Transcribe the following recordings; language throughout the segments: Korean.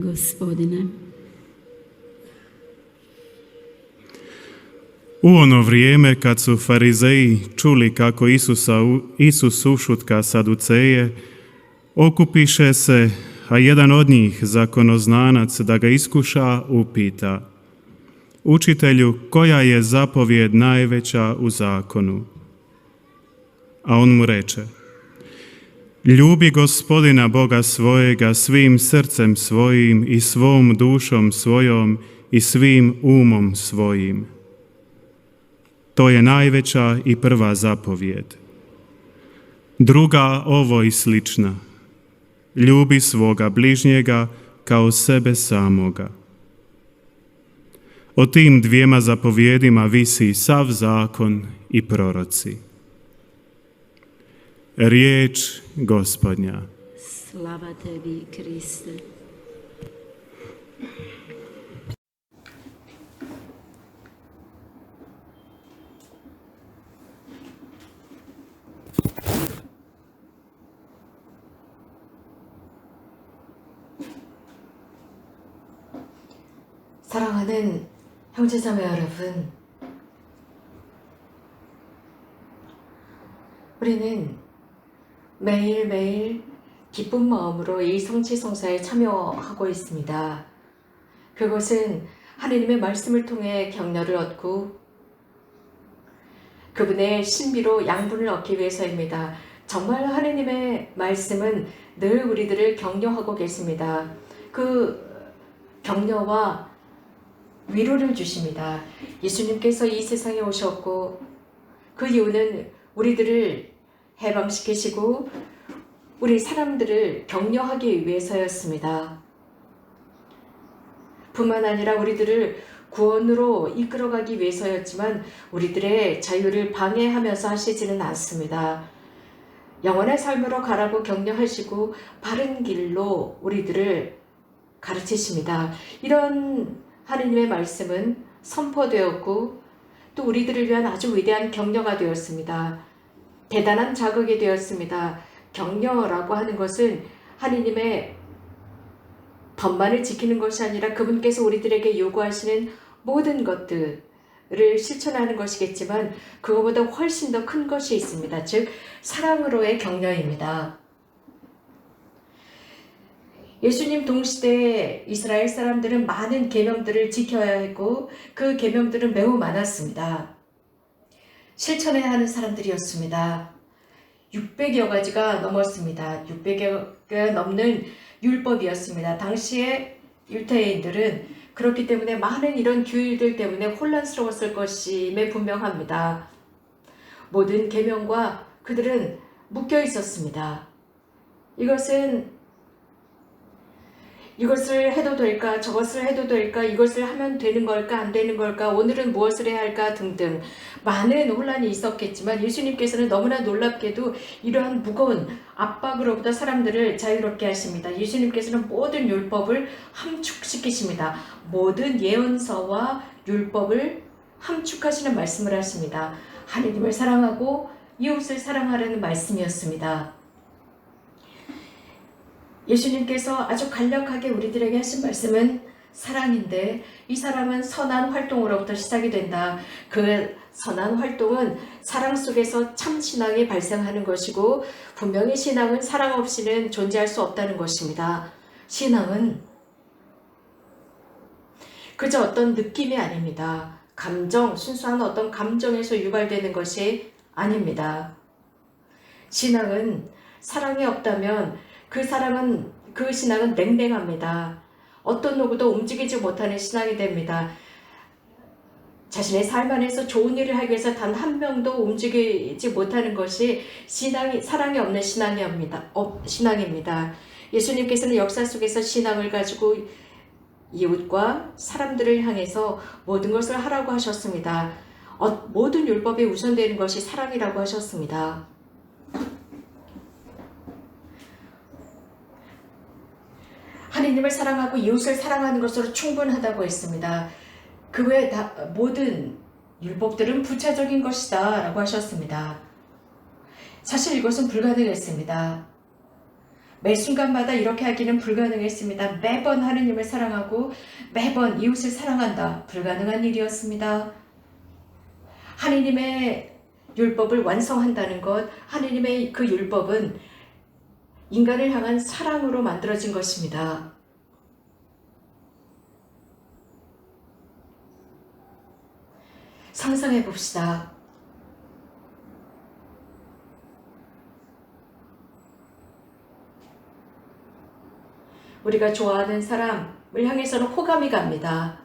Gospodine. U ono vrijeme kad su farizeji čuli kako Isus ušutka saduceje, okupiše se, a jedan od njih, zakonoznanac, da ga iskuša, upita: Učitelju, koja je zapovijed najveća u zakonu? A on mu reče: Ljubi Gospodina Boga svojega svim srcem svojim i svom dušom svojom i svim umom svojim. To je najveća i prva zapovijed. Druga ovoj slična: ljubi svoga bližnjega kao sebe samoga. O tim dvijema zapovjedima visi sav zakon i proroci. Riječ Gospodnja. Slava tebi, Kriste. 사랑하는 형제자매 여러분, 우리는 매일매일 기쁜 마음으로 이 성취성사에 참여하고 있습니다. 그것은 하느님의 말씀을 통해 격려를 얻고 그분의 신비로 양분을 얻기 위해서입니다. 정말 하느님의 말씀은 늘 우리들을 격려하고 계십니다. 그 격려와 위로를 주십니다. 예수님께서 이 세상에 오셨고 그 이유는 우리들을 해방시키시고 우리 사람들을 격려하기 위해서였습니다. 뿐만 아니라 우리들을 구원으로 이끌어가기 위해서였지만 우리들의 자유를 방해하면서 하시지는 않습니다. 영원의 삶으로 가라고 격려하시고 바른 길로 우리들을 가르치십니다. 이런 하느님의 말씀은 선포되었고 또 우리들을 위한 아주 위대한 격려가 되었습니다. 대단한 자극이 되었습니다. 격려라고 하는 것은 하느님의 법만을 지키는 것이 아니라 그분께서 우리들에게 요구하시는 모든 것들을 실천하는 것이겠지만 그것보다 훨씬 더 큰 것이 있습니다. 즉 사랑으로의 격려입니다. 예수님 동시대에 이스라엘 사람들은 많은 계명들을 지켜야 했고 그 계명들은 매우 많았습니다. 실천해야 하는 사람들이었습니다. 600여 가지가 넘었습니다. 600여가 넘는 율법이었습니다. 당시에 유대인들은 그렇기 때문에 많은 이런 규율들 때문에 혼란스러웠을 것임에 분명합니다. 모든 계명과 그들은 묶여 있었습니다. 이것을 해도 될까? 저것을 해도 될까? 이것을 하면 되는 걸까? 안 되는 걸까? 오늘은 무엇을 해야 할까? 등등 많은 혼란이 있었겠지만 예수님께서는 너무나 놀랍게도 이러한 무거운 압박으로부터 사람들을 자유롭게 하십니다. 예수님께서는 모든 율법을 함축시키십니다. 모든 예언서와 율법을 함축하시는 말씀을 하십니다. 하느님을 사랑하고 이웃을 사랑하라는 말씀이었습니다. 예수님께서 아주 간략하게 우리들에게 하신 말씀은 사랑인데 이 사랑은 선한 활동으로부터 시작이 된다. 그 선한 활동은 사랑 속에서 참 신앙이 발생하는 것이고 분명히 신앙은 사랑 없이는 존재할 수 없다는 것입니다. 신앙은 그저 어떤 느낌이 아닙니다. 감정, 순수한 어떤 감정에서 유발되는 것이 아닙니다. 신앙은 사랑이 없다면 그 신앙은 냉랭합니다. 어떤 누구도 움직이지 못하는 신앙이 됩니다. 자신의 삶 안에서 좋은 일을 하기 위해서 단 한 명도 움직이지 못하는 것이 사랑이 없는 신앙입니다. 예수님께서는 역사 속에서 신앙을 가지고 이웃과 사람들을 향해서 모든 것을 하라고 하셨습니다. 모든 율법에 우선되는 것이 사랑이라고 하셨습니다. 하느님을 사랑하고 이웃을 사랑하는 것으로 충분하다고 했습니다. 그 외에 모든 율법들은 부차적인 것이다 라고 하셨습니다. 사실 이것은 불가능했습니다. 매 순간마다 이렇게 하기는 불가능했습니다. 매번 하느님을 사랑하고 매번 이웃을 사랑한다. 불가능한 일이었습니다. 하느님의 율법을 완성한다는 것, 하느님의 그 율법은 인간을 향한 사랑으로 만들어진 것입니다. 상상해 봅시다. 우리가 좋아하는 사람을 향해서는 호감이 갑니다.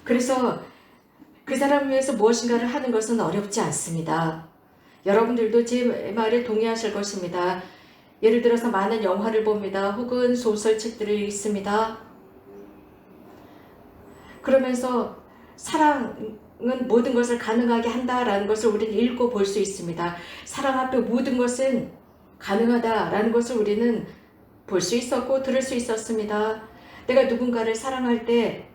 그래서 그 사람을 위해서 무엇인가를 하는 것은 어렵지 않습니다. 여러분들도 제 말에 동의하실 것입니다. 예를 들어서 많은 영화를 봅니다. 혹은 소설책들을 읽습니다. 그러면서 사랑은 모든 것을 가능하게 한다라는 것을 우리는 읽고 볼 수 있습니다. 사랑 앞에 모든 것은 가능하다라는 것을 우리는 볼 수 있었고 들을 수 있었습니다. 내가 누군가를 사랑할 때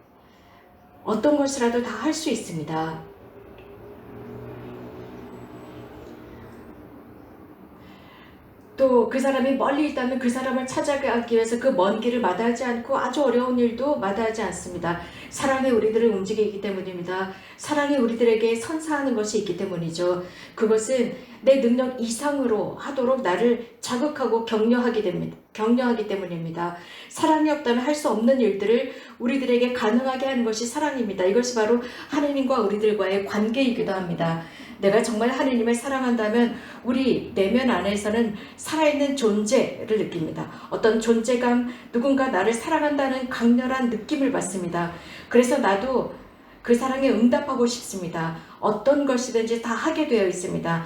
어떤 것이라도 다 할 수 있습니다. 또 그 사람이 멀리 있다면 그 사람을 찾아가기 위해서 그 먼 길을 마다하지 않고 아주 어려운 일도 마다하지 않습니다. 사랑이 우리들을 움직이기 때문입니다. 사랑이 우리들에게 선사하는 것이 있기 때문이죠. 그것은 내 능력 이상으로 하도록 나를 자극하고 격려하기 때문입니다. 사랑이 없다면 할 수 없는 일들을 우리들에게 가능하게 하는 것이 사랑입니다. 이것이 바로 하느님과 우리들과의 관계이기도 합니다. 내가 정말 하느님을 사랑한다면 우리 내면 안에서는 살아있는 존재를 느낍니다. 어떤 존재감, 누군가 나를 사랑한다는 강렬한 느낌을 받습니다. 그래서 나도 그 사랑에 응답하고 싶습니다. 어떤 것이든지 다 하게 되어 있습니다.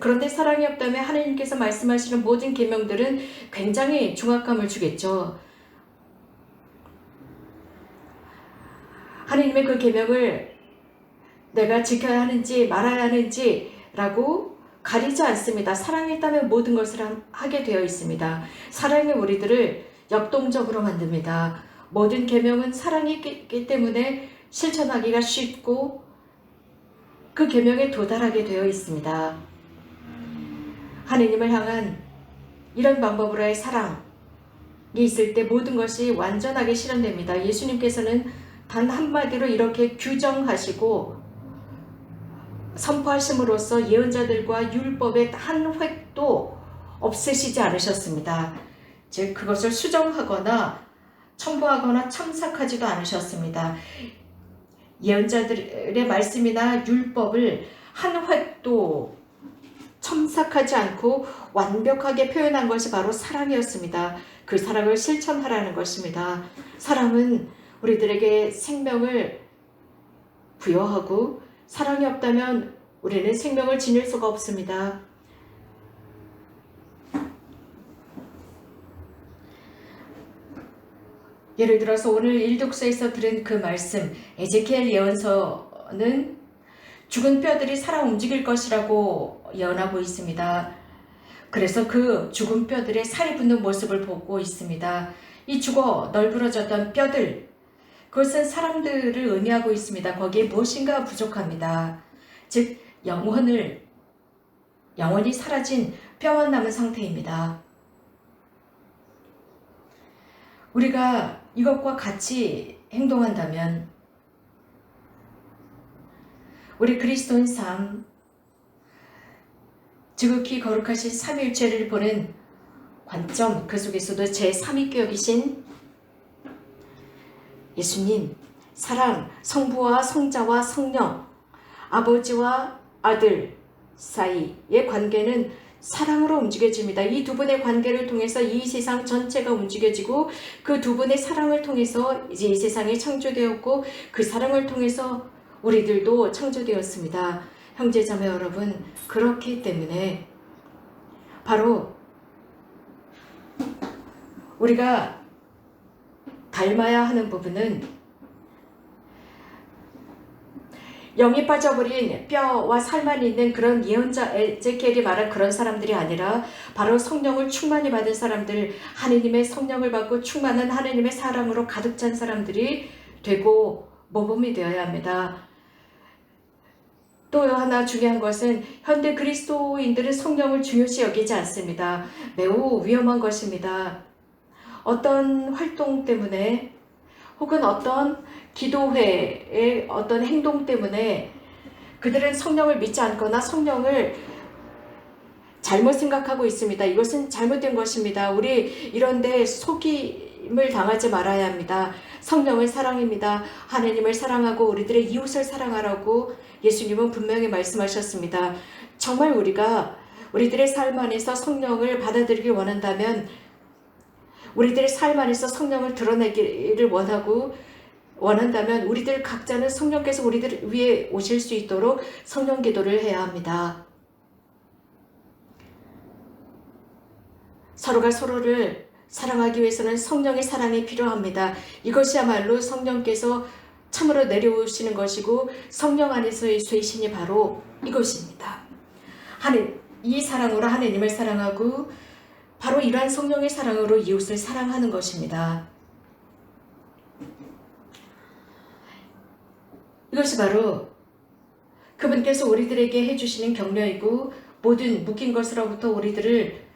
그런데 사랑이 없다면 하느님께서 말씀하시는 모든 계명들은 굉장히 중압감을 주겠죠. 하느님의 그 계명을 내가 지켜야 하는지 말아야 하는지 라고 가리지 않습니다. 사랑이 있다면 모든 것을 하게 되어 있습니다. 사랑이 우리들을 역동적으로 만듭니다. 모든 계명은 사랑이 있기 때문에 실천하기가 쉽고 그 계명에 도달하게 되어 있습니다. 하느님을 향한 이런 방법으로의 사랑이 있을 때 모든 것이 완전하게 실현됩니다. 예수님께서는 단 한마디로 이렇게 규정하시고 선포하심으로써 예언자들과 율법의 한 획도 없애시지 않으셨습니다. 즉 그것을 수정하거나 첨부하거나 첨삭하지도 않으셨습니다. 예언자들의 말씀이나 율법을 한 획도 첨삭하지 않고 완벽하게 표현한 것이 바로 사랑이었습니다. 그 사랑을 실천하라는 것입니다. 사랑은 우리들에게 생명을 부여하고 사랑이 없다면 우리는 생명을 지닐 수가 없습니다. 예를 들어서 오늘 일독서에서 들은 그 말씀, 에제키엘 예언서는 죽은 뼈들이 살아 움직일 것이라고 예언하고 있습니다. 그래서 그 죽은 뼈들의 살이 붙는 모습을 보고 있습니다. 이 죽어 널브러졌던 뼈들, 그것은 사람들을 의미하고 있습니다. 거기에 무엇인가 부족합니다. 즉 영원히 사라진 뼈만 남은 상태입니다. 우리가 이것과 같이 행동한다면 우리 그리스도인 삶, 지극히 거룩하신 삼위일체를 보는 관점, 그 속에서도 제3위께 여기신 예수님, 사랑, 성부와 성자와 성령, 아버지와 아들 사이의 관계는 사랑으로 움직여집니다. 이 두 분의 관계를 통해서 이 세상 전체가 움직여지고 그 두 분의 사랑을 통해서 이제 이 세상이 창조되었고 그 사랑을 통해서 우리들도 창조되었습니다. 형제자매 여러분, 그렇기 때문에 바로 우리가 닮아야 하는 부분은 영이 빠져버린 뼈와 살만 있는 그런 예언자 에제키엘이 말한 그런 사람들이 아니라 바로 성령을 충만히 받은 사람들, 하느님의 성령을 받고 충만한 하느님의 사랑으로 가득 찬 사람들이 되고 모범이 되어야 합니다. 또 하나 중요한 것은 현대 그리스도인들은 성령을 중요시 여기지 않습니다. 매우 위험한 것입니다. 어떤 활동 때문에 혹은 어떤 기도회의 어떤 행동 때문에 그들은 성령을 믿지 않거나 성령을 잘못 생각하고 있습니다. 이것은 잘못된 것입니다. 우리 이런데 속임을 당하지 말아야 합니다. 성령은 사랑입니다. 하나님을 사랑하고 우리들의 이웃을 사랑하라고 예수님은 분명히 말씀하셨습니다. 정말 우리가 우리들의 삶 안에서 성령을 받아들이길 원한다면 우리들의 삶 안에서 성령을 드러내기를 원한다면 우리들 각자는 성령께서 우리들 위에 오실 수 있도록 성령 기도를 해야 합니다. 서로가 서로를 사랑하기 위해서는 성령의 사랑이 필요합니다. 이것이야말로 성령께서 참으로 내려오시는 것이고 성령 안에서의 쇄신이 바로 이것입니다. 이 사랑으로 하나님을 사랑하고 바로 이러한 성령의 사랑으로 이웃을 사랑하는 것입니다. 이것이 바로 그분께서 우리들에게 해주시는 격려이고 모든 묶인 것으로부터 우리들을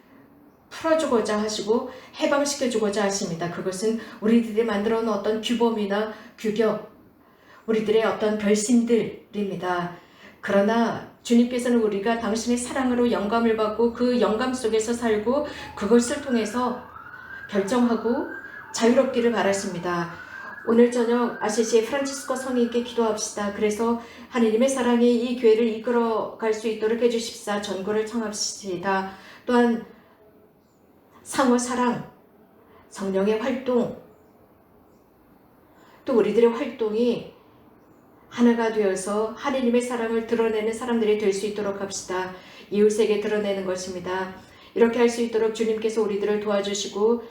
풀어주고자 하시고 해방시켜주고자 하십니다. 그것은 우리들이 만들어 놓은 어떤 규범이나 규격, 우리들의 어떤 별심들입니다. 그러나 주님께서는 우리가 당신의 사랑으로 영감을 받고 그 영감 속에서 살고 그것을 통해서 결정하고 자유롭기를 바라십니다. 오늘 저녁 아시시 프란치스코 성인께 기도합시다. 그래서 하느님의 사랑이 이 교회를 이끌어갈 수 있도록 해주십사 전구를 청합시다. 또한 상호 사랑, 성령의 활동, 또 우리들의 활동이 하나가 되어서 하느님의 사랑을 드러내는 사람들이 될 수 있도록 합시다. 이웃에게 드러내는 것입니다. 이렇게 할 수 있도록 주님께서 우리들을 도와주시고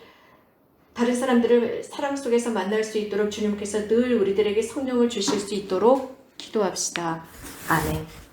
다른 사람들을 사랑 속에서 만날 수 있도록 주님께서 늘 우리들에게 성령을 주실 수 있도록 기도합시다. 아멘.